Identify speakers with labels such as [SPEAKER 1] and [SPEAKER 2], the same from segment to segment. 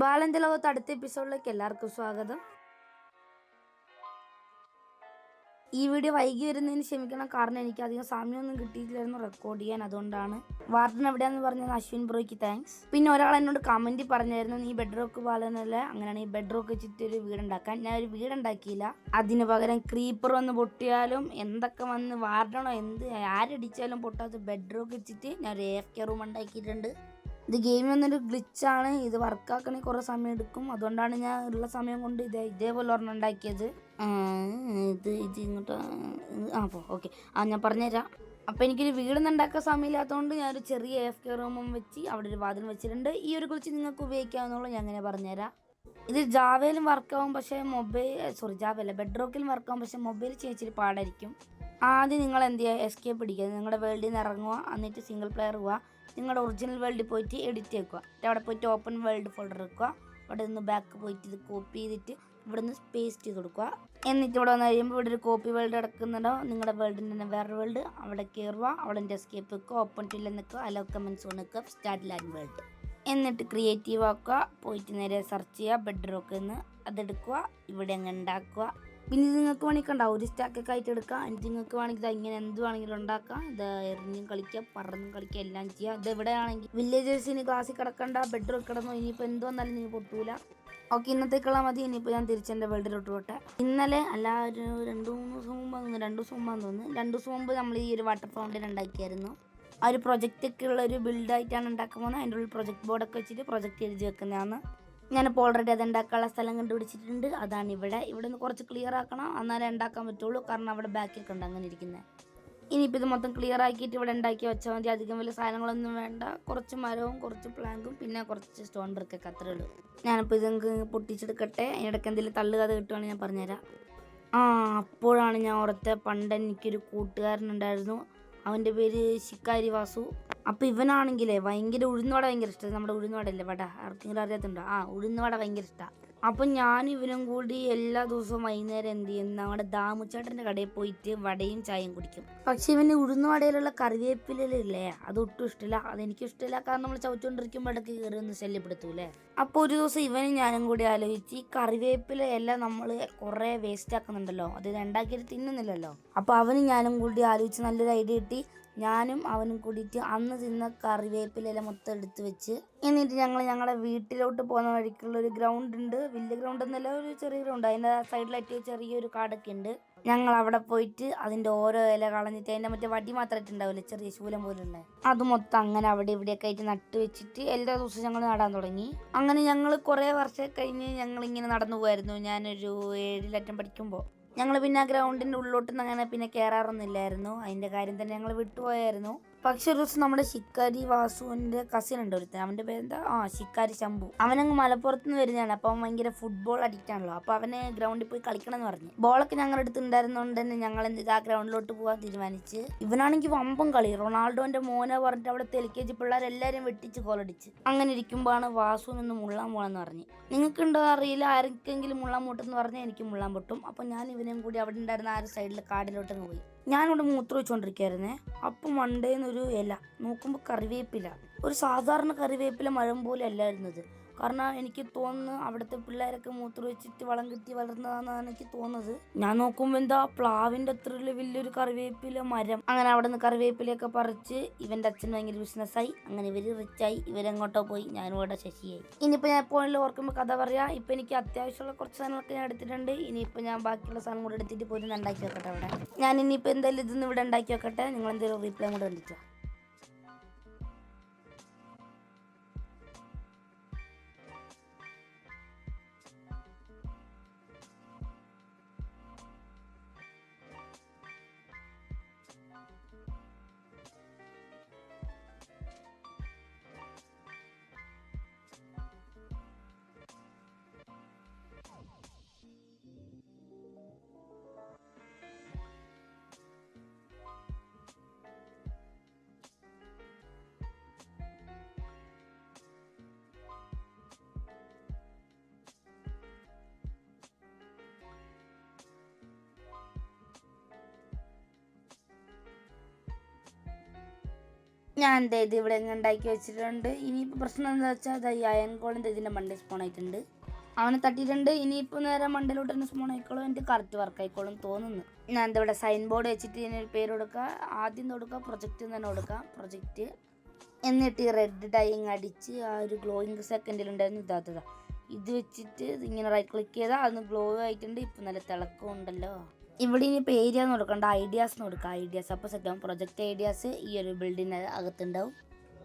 [SPEAKER 1] ബാലന്റെ ലോകത്ത് അടുത്ത എപ്പിസോഡിലേക്ക് എല്ലാവർക്കും സ്വാഗതം. ഈ വീഡിയോ വൈകി വരുന്നതിന് ക്ഷമിക്കണം, കാരണം എനിക്ക് അധികം സമയമൊന്നും കിട്ടിയിട്ടില്ലായിരുന്നു റെക്കോർഡ് ചെയ്യാൻ. അതുകൊണ്ടാണ്. വാർഡൻ എവിടെയാന്ന് പറഞ്ഞത് അശ്വിൻ ബ്രോയ്ക്ക് താങ്ക്സ്. പിന്നെ ഒരാൾ എന്നോട് കമന്റ് പറഞ്ഞായിരുന്നു, നീ ബെഡ് റോക്ക് ബാലനല്ലേ, അങ്ങനെയാണ് ഈ ബെഡ് റോക്ക് വെച്ചിട്ട് ഒരു വീടുണ്ടാക്കാൻ. ഞാൻ ഒരു വീടുണ്ടാക്കിയില്ല, അതിന് പകരം ക്രീപ്പർ വന്ന് പൊട്ടിയാലും എന്തൊക്കെ വന്ന് വാർഡനോ ആരടിച്ചാലും പൊട്ടാത്ത ബെഡ് റോക്ക് വെച്ചിട്ട് ഞാൻ ഒരു AFK റൂം ഉണ്ടാക്കിയിട്ടുണ്ട്. ഇത് ഗെയിം വന്നൊരു ഗ്ലിച്ചാണ്. ഇത് വർക്കാക്കണമെങ്കിൽ കുറേ സമയം എടുക്കും. അതുകൊണ്ടാണ് ഞാൻ ഉള്ള സമയം കൊണ്ട് ഇതേപോലെ ഒരെണ്ണം ഉണ്ടാക്കിയത്. ഇത് ഇങ്ങോട്ട് ഓക്കെ ഞാൻ പറഞ്ഞുതരാം. അപ്പോൾ എനിക്കൊരു വീടൊന്നും ഉണ്ടാക്കാൻ സമയമില്ലാത്തതുകൊണ്ട് ഞാനൊരു ചെറിയ AFK റൂമും വെച്ച് അവിടെ ഒരു വാതിൽ വെച്ചിട്ടുണ്ട്. ഈ ഒരു ഗ്ലിച്ച് നിങ്ങൾക്ക് ഉപയോഗിക്കാവുന്നുള്ളൂ. ഞാൻ അങ്ങനെ പറഞ്ഞുതരാം. ഇത് ജാവയിലും വർക്കാവും, പക്ഷേ ജാവയല്ല, ബെഡ് റോക്കിലും വർക്കാവും, പക്ഷേ മൊബൈൽ ചെയ്യിച്ചിട്ട് പാടായിരിക്കും. ആദ്യം നിങ്ങൾ എന്ത് ചെയ്യുക, എസ്കേപ്പ് അടിക്കുക, നിങ്ങളുടെ വേൾഡിൽ നിന്ന് ഇറങ്ങുക, എന്നിട്ട് സിംഗിൾ പ്ലെയർ പോവുക, നിങ്ങളുടെ ഒറിജിനൽ വേൾഡിൽ പോയിട്ട് എഡിറ്റ് വെക്കുക, അവിടെ പോയിട്ട് ഓപ്പൺ വേൾഡ് ഫോൾഡർ വെക്കുക, അവിടെ നിന്ന് ബാക്ക് പോയിട്ട് ഇത് കോപ്പി ചെയ്തിട്ട് ഇവിടെ നിന്ന് പേസ്റ്റ് ചെയ്ത് കൊടുക്കുക. എന്നിട്ട് ഇവിടെ വന്ന് കഴിയുമ്പോൾ ഇവിടെ ഒരു കോപ്പി വേൾഡ് കിടക്കുന്നുണ്ടോ, നിങ്ങളുടെ വേൾഡിൽ തന്നെ വേറെ വേൾഡ്, അവിടെ കയറുക, അവിടെ എസ്കേപ്പ് വെക്കുക, ഓപ്പൺ ടില്ല നിൽക്കുക, അലോ കമൻസ് നിൽക്കുക, സ്റ്റാർട്ട് ലാൻഡ് വേൾഡ്, എന്നിട്ട് ക്രിയേറ്റീവ് ആക്കുക, പോയിട്ട് നേരെ സെർച്ച് ചെയ്യുക ബെഡ് റോക്ക് എന്ന്, അതെടുക്കുക, ഇവിടെ അങ്ങ് ഉണ്ടാക്കുക. പിന്നെ ഇത് നിങ്ങൾക്ക് വേണമെങ്കിൽ ഉണ്ടാവും ഒരു സ്റ്റാക്കൊക്കെ ആയിട്ട് എടുക്കാം. എന്നിട്ട് നിങ്ങൾക്ക് വേണമെങ്കിൽ ഇങ്ങനെ എന്ത് വേണമെങ്കിലും ഉണ്ടാക്കാം. ഇത് എറിഞ്ഞും കളിക്കുക, പറന്നും കളിക്കുക, എല്ലാം ചെയ്യുക. ഇത് എവിടെയാണെങ്കിൽ വില്ലേജേഴ്സിന് ക്ലാസ്സിൽ കിടക്കണ്ട, ബെഡ് റോക്ക് കിടന്നു, ഇനിയിപ്പോൾ എന്തോ വന്നാലും നിങ്ങൾ പൊട്ടൂല. ഓക്കെ, ഇന്നത്തേക്കുള്ള മതി. ഇനിയിപ്പോൾ ഞാൻ തിരിച്ചെൻ്റെ വേൾഡിലോട്ട് പോട്ടെ. ഇന്നലെ അല്ല, ഒരു 2-3 ദിവസം മുമ്പാന്ന് തോന്നുന്നു 2 ദിവസം മുമ്പ് നമ്മൾ ഈ ഒരു വാട്ടർ ഫൗണ്ടൻ ഉണ്ടാക്കിയായിരുന്നു. ആ ഒരു പ്രൊജക്റ്റൊക്കെ ഉള്ള ഒരു ബിൽഡായിട്ടാണ് ഉണ്ടാക്കാൻ പോകുന്നത്. അതിൻ്റെ ഉള്ളിൽ പ്രൊജക്ട് ബോർഡൊക്കെ വെച്ചിട്ട് പ്രൊജക്റ്റ് എഴുതി വെക്കുന്നതാണ്. ഞാനിപ്പോൾ ഓൾറെഡി അത് ഉണ്ടാക്കാനുള്ള സ്ഥലം കണ്ടുപിടിച്ചിട്ടുണ്ട്. അതാണ് ഇവിടെ നിന്ന് കുറച്ച് ക്ലിയർ ആക്കണം, എന്നാലേ ഉണ്ടാക്കാൻ പറ്റുള്ളൂ, കാരണം അവിടെ ബാക്കിയൊക്കെ ഉണ്ട് അങ്ങനെ ഇരിക്കുന്നത്. ഇനിയിപ്പോൾ ഇത് മൊത്തം ക്ലിയർ ആക്കിയിട്ട് ഇവിടെ ഉണ്ടാക്കി വെച്ചാൽ മതി. അധികം വലിയ സാധനങ്ങളൊന്നും വേണ്ട, കുറച്ച് മരവും കുറച്ച് പ്ലാങ്കും പിന്നെ കുറച്ച് സ്റ്റോൺ ബ്രിക്കൊക്കെ അത്രേ ഉള്ളൂ. ഞാനിപ്പോൾ ഇത് പൊട്ടിച്ചെടുക്കട്ടെ. അതിനിടയ്ക്ക് എന്തെങ്കിലും തള്ളുകഥ കിട്ടുവാണെങ്കിൽ ഞാൻ പറഞ്ഞുതരാം. അപ്പോഴാണ് ഞാൻ ഓർത്തെ, പണ്ട് എനിക്കൊരു കൂട്ടുകാരനുണ്ടായിരുന്നു, അവൻ്റെ പേര് ശിക്കാരി വാസു. അപ്പോൾ ഇവനാണെങ്കിലേ ഭയങ്കര ഉഴുന്നുവട ഭയങ്കര ഇഷ്ടം. നമ്മുടെ ഉഴുന്നുവടല്ലേ വട, ആർക്കെങ്കിലും അറിയാത്തുണ്ടോ? ഉഴുന്നുവട ഭയങ്കര ഇഷ്ടമാണ്. അപ്പം ഞാൻ ഇവനും കൂടി എല്ലാ ദിവസവും വൈകുന്നേരം എന്ത് ചെയ്യും, നമ്മുടെ ദാമുച്ചേട്ടൻ്റെ കടയിൽ പോയിട്ട് വടയും ചായയും കുടിക്കും. പക്ഷെ ഇവന് ഉഴുന്നുവടയിലുള്ള കറിവേപ്പിലല്ലേ അതൊട്ടും ഇഷ്ടമില്ല. അതെനിക്കും ഇഷ്ടമില്ല, കാരണം നമ്മൾ ചവച്ചുകൊണ്ടിരിക്കുമ്പോൾ ഇടയ്ക്ക് കയറി ഒന്ന് ശല്യപ്പെടുത്തൂലേ. അപ്പോൾ ഒരു ദിവസം ഇവനും ഞാനും കൂടി ആലോചിച്ച്, കറിവേപ്പില എല്ലാം നമ്മൾ കുറേ വേസ്റ്റ് ആക്കുന്നുണ്ടല്ലോ, അത് ഉണ്ടാക്കിയിട്ട് തിന്നുന്നില്ലല്ലോ. അപ്പോൾ അവനും ഞാനും കൂടി ആലോചിച്ച് നല്ലൊരു ഐഡിയ കിട്ടി. ഞാനും അവനും കൂടിയിട്ട് അന്ന് തിന്ന കറിവേപ്പിലെല്ലാം മൊത്തം എടുത്ത് വെച്ച്, എന്നിട്ട് ഞങ്ങളുടെ വീട്ടിലോട്ട് പോകുന്ന വഴിക്കുള്ള ഒരു ഗ്രൗണ്ട് ഉണ്ട്. വലിയ ഗ്രൗണ്ട് എന്നല്ല, ഒരു ചെറിയ ഗ്രൗണ്ട്. അതിൻ്റെ സൈഡിലായിട്ട് ചെറിയൊരു കാടൊക്കെ ഉണ്ട്. ഞങ്ങൾ അവിടെ പോയിട്ട് അതിൻ്റെ ഓരോ ഇല കളഞ്ഞിട്ട്, അതിൻ്റെ മറ്റേ വടി മാത്രമായിട്ട് ഉണ്ടാവില്ലേ, ചെറിയ ശൂലം പോലുള്ള, അത് മൊത്തം അങ്ങനെ അവിടെ ഇവിടെയൊക്കെ ആയിട്ട് നട്ട് വെച്ചിട്ട് എല്ലാ ദിവസവും ഞങ്ങൾ നടാൻ തുടങ്ങി. അങ്ങനെ ഞങ്ങൾ കുറേ വർഷം കഴിഞ്ഞ് ഞങ്ങളിങ്ങനെ നടന്നു പോയായിരുന്നു. ഞാനൊരു 7-ൽ പഠിക്കുമ്പോൾ ഞങ്ങൾ പിന്നെ ആ ഗ്രൗണ്ടിൻ്റെ ഉള്ളിലോട്ടൊന്നും അങ്ങനെ പിന്നെ കയറാറൊന്നുമില്ലായിരുന്നു. അതിൻ്റെ കാര്യം തന്നെ ഞങ്ങൾ വിട്ടുപോയായിരുന്നു. പക്ഷെ ഒരു ദിവസം നമ്മുടെ ശിക്കാരി വാസുവിൻ്റെ കസിൻ ഉണ്ട് ഒരുത്തൻ, അവൻ്റെ പേരെന്താ, ശിക്കാരി ശംഭു. അവനങ്ങ് മലപ്പുറത്ത് നിന്ന് വരുന്നതാണ്. അപ്പോൾ അവൻ ഭയങ്കര ഫുട്ബോൾ അഡിക്റ്റ് ആണല്ലോ. അപ്പോൾ അവന് ഗ്രൗണ്ടിൽ പോയി കളിക്കണം എന്ന് പറഞ്ഞു. ബോളൊക്കെ ഞങ്ങളുടെ അടുത്ത് ഉണ്ടായിരുന്നതുകൊണ്ട് തന്നെ ഞങ്ങൾ ആ ഗ്രൗണ്ടിലോട്ട് പോകാൻ തീരുമാനിച്ച്. ഇവനാണെങ്കിൽ വമ്പം കളി, റൊണാൾഡോൻ്റെ മോനെ പറഞ്ഞിട്ട് അവിടുത്തെ LKG പിള്ളേരെല്ലാവരും വെട്ടിച്ച് ഗോളടിച്ച്. അങ്ങനെ ഇരിക്കുമ്പോഴാണ് വാസുവിനൊന്ന് മുള്ളാൻ പോകണമെന്ന് പറഞ്ഞ്. നിങ്ങൾക്കുണ്ടോ അറിയില്ല, ആർക്കെങ്കിലും മുള്ളാൻ പൊട്ടെന്ന് പറഞ്ഞാൽ എനിക്ക് മുള്ളാൻ പൊട്ടും. അപ്പോൾ ഞാൻ ഇവനും കൂടി അവിടെ ഉണ്ടായിരുന്ന ആ ഒരു സൈഡിൽ കാടിലോട്ടങ്ങ് പോയി. ഞാനിവിടെ മൂത്രം വെച്ചുകൊണ്ടിരിക്കുകയായിരുന്നേ. അപ്പം മണ്ടേന്നൊരു ഇല നോക്കുമ്പോൾ കറിവേപ്പില, ഒരു സാധാരണ കറിവേപ്പില മരം പോലെ അല്ലായിരുന്നത്. കാരണം എനിക്ക് തോന്നുന്നു അവിടുത്തെ പിള്ളേരൊക്കെ മൂത്രം വെച്ചിട്ട് വളം കിട്ടി വളർന്നതാണെന്നാണ് എനിക്ക് തോന്നുന്നത്. ഞാൻ നോക്കുമ്പോൾ എന്താ, പ്ലാവിൻ്റെ അത്ര വലിയൊരു കറിവേപ്പില മരം. അങ്ങനെ അവിടെ നിന്ന് കറിവേപ്പിലയൊക്കെ പറിച്ച് ഇവൻ്റെ അച്ഛൻ ഭയങ്കര ബിസിനസ്സായി. അങ്ങനെ ഇവർ റിച്ചായി, ഇവരെങ്ങോട്ടോ പോയി, ഞാനും ഇവിടെ ശശിയായി. ഇനിയിപ്പോൾ ഞാൻ എപ്പോഴും ഓർക്കുമ്പോൾ കഥ പറയാം. ഇപ്പം എനിക്ക് അത്യാവശ്യമുള്ള കുറച്ച് സാധനങ്ങളൊക്കെ ഞാൻ എടുത്തിട്ടുണ്ട്. ഇനിയിപ്പോൾ ഞാൻ ബാക്കിയുള്ള സാധനം കൂടെ എടുത്തിട്ട് പോയി ഉണ്ടാക്കി വെക്കട്ടെ അവിടെ. ഞാൻ ഇനിയിപ്പോൾ എന്തായാലും ഇതൊന്നും ഇവിടെ ഉണ്ടാക്കി വെക്കട്ടെ, നിങ്ങൾ എന്തെങ്കിലും റീപ്ലൈ കൂടെ കണ്ടിട്ടോ. ഞാൻ എന്താ ഇത് ഇവിടെ എങ്ങനെ ഉണ്ടാക്കി വെച്ചിട്ടുണ്ട്. ഇനിയിപ്പോൾ പ്രശ്നം എന്താ വെച്ചാൽ ഈ അയൺ കോളിൻ്റെ ഇതിൻ്റെ മണ്ടേ സ്പോൺ ആയിട്ടുണ്ട്. അവനെ തട്ടിയിട്ടുണ്ട്. ഇനിയിപ്പോൾ നേരെ മണ്ടയിലോട്ട് തന്നെ സ്പോൺ ആയിക്കോളും. എൻ്റെ കറക്റ്റ് വർക്ക് ആയിക്കോളും തോന്നുന്നു. ഞാൻ എന്താ ഇവിടെ സൈൻ ബോർഡ് വെച്ചിട്ട് ഇതിനൊരു പേര് കൊടുക്കുക. ആദ്യം കൊടുക്കുക പ്രൊജക്റ്റ് തന്നെ കൊടുക്കുക, പ്രൊജക്റ്റ്. എന്നിട്ട് ഈ റെഡ് ഡൈയിങ് അടിച്ച് ആ ഒരു ഗ്ലോയിങ് സെക്കൻഡിലുണ്ടായിരുന്നു ഇതാത്തതാ. ഇത് വെച്ചിട്ട് ഇങ്ങനെ റൈറ്റ് ക്ലിക്ക് ചെയ്താൽ അതൊന്ന് ഗ്ലോ ആയിട്ടുണ്ട്. ഇപ്പം നല്ല തിളക്കം ഉണ്ടല്ലോ. ഇവിടെ ഇനിയിപ്പോൾ ഏരിയ എന്ന് കൊടുക്കണ്ട, ഐഡിയാസ് എന്ന് കൊടുക്കുക. ഐഡിയാസ് അപ്പോൾ സെറ്റാവും. പ്രൊജക്റ്റ് ഐഡിയാസ് ഈ ഒരു ബിൽഡിന് അകത്തുണ്ടാവും.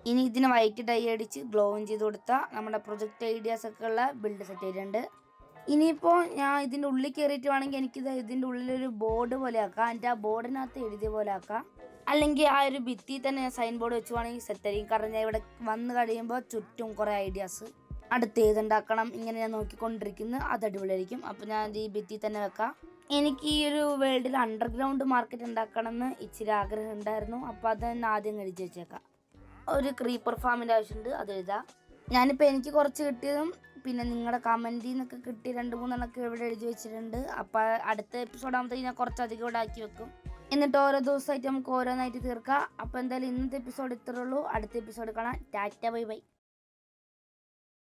[SPEAKER 1] ഇനി ഇതിന് വൈറ്റ് ഡൈ അടിച്ച് ഗ്ലോവും ചെയ്ത് കൊടുത്താൽ നമ്മുടെ പ്രൊജക്റ്റ് ഐഡിയാസ് ഒക്കെ ഉള്ള ബിൽഡ് സെറ്റ് ചെയ്തിട്ടുണ്ട്. ഇനിയിപ്പോൾ ഞാൻ ഇതിൻ്റെ ഉള്ളിൽ കയറിയിട്ട് വേണമെങ്കിൽ എനിക്കിത് ഇതിൻ്റെ ഉള്ളിലൊരു ബോർഡ് പോലെ ആക്കാം. എൻ്റെ ആ ബോർഡിനകത്ത് എഴുതിയ പോലെ ആക്കാം. അല്ലെങ്കിൽ ആ ഒരു ഭിത്തി തന്നെ സൈൻ ബോർഡ് വെച്ച് വേണമെങ്കിൽ സെറ്റ് ആയിരിക്കും. കാരണം ഞാൻ ഇവിടെ വന്ന് കഴിയുമ്പോൾ ചുറ്റും കുറേ ഐഡിയാസ് അടുത്ത് ഏതുണ്ടാക്കണം ഇങ്ങനെ ഞാൻ നോക്കിക്കൊണ്ടിരിക്കുന്നു. അത് അടിപൊളിയായിരിക്കും. അപ്പോൾ ഞാൻ ഈ ഭിത്തി തന്നെ വെക്കാം. എനിക്ക് ഈ ഒരു വേൾഡിൽ അണ്ടർഗ്രൗണ്ട് മാർക്കറ്റ് ഉണ്ടാക്കണം എന്ന് ഇച്ചിരി ആഗ്രഹം ഉണ്ടായിരുന്നു. അപ്പോൾ അത് തന്നെ ആദ്യം എഴുതി വെച്ചേക്കാം. ഒരു ക്രീപ്പർ ഫാമിൻ്റെ ആവശ്യമുണ്ട്, അത് എഴുതാം. ഞാനിപ്പോൾ എനിക്ക് കുറച്ച് കിട്ടിയതും പിന്നെ നിങ്ങളുടെ കമൻറ്റിൽ നിന്നൊക്കെ കിട്ടി 2-3 ഇവിടെ എഴുതി വെച്ചിട്ടുണ്ട്. അപ്പോൾ അടുത്ത എപ്പിസോഡ് ആകുമ്പോഴത്തേക്ക് ഞാൻ കുറച്ചധികം ഇവിടെ ആക്കി വെക്കും. എന്നിട്ട് ഓരോ ദിവസമായിട്ട് നമുക്ക് ഓരോന്നായിട്ട് തീർക്കാം. അപ്പോൾ എന്തായാലും ഇന്നത്തെ എപ്പിസോഡ് ഇത്രേ ഉള്ളൂ. അടുത്ത എപ്പിസോഡ് കാണാം. Tata bye bye.